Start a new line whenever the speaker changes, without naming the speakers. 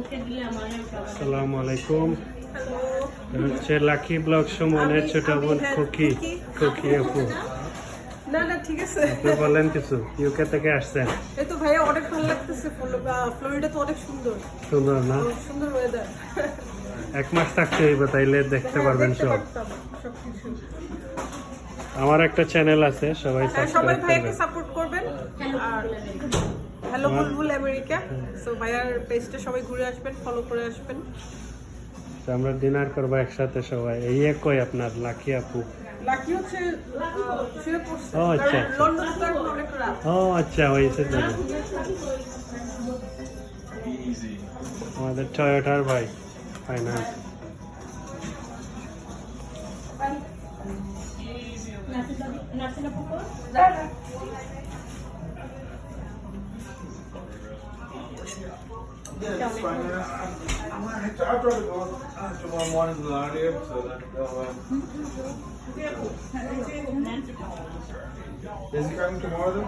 আসসালামু আলাইকুম। হচ্ছে লাকি ব্লগ সুমনের ছোট বোন খুকি আপু।
না না ঠিক আছে।
আপনি বলেন কিছু, ইউকে থেকে আসছেন?
এই তো ভাইয়া অনেক ভালো লাগতেছে, ফ্লোরিডা তো অনেক সুন্দর
সুন্দর না?
সুন্দর ওয়েদার।
এক মাস থাকতে হইবে, তাইলে দেখতে পারবেন সব।
সবকিছু
আমার একটা চ্যানেল আছে, সবাই
সবাই
সাবস্ক্রাইব
ভাইয়াকে
করবেন।
সাপোর্ট করবেন। আর হ্যালো বুলবুল আমেরিকা, সো ভাইয়ার পেজটা সবাই ঘুরে আসবেন, ফলো করে আসবেন।
তো আমরা ডিনার করবো একসাথে সবাই। এই কই আপনার লাকি আপু?
লাকি হচ্ছে শুয়ে পড়ছে,
ও আচ্ছা
কারণ লন্ডনে তো এখন অনেক রাত।
ও আচ্ছা, হয়েছে জানি। আমাদের টয়োটার ভাই finance.
Yeah, it's fine. I try to go tomorrow morning to the area, so that is he coming tomorrow then?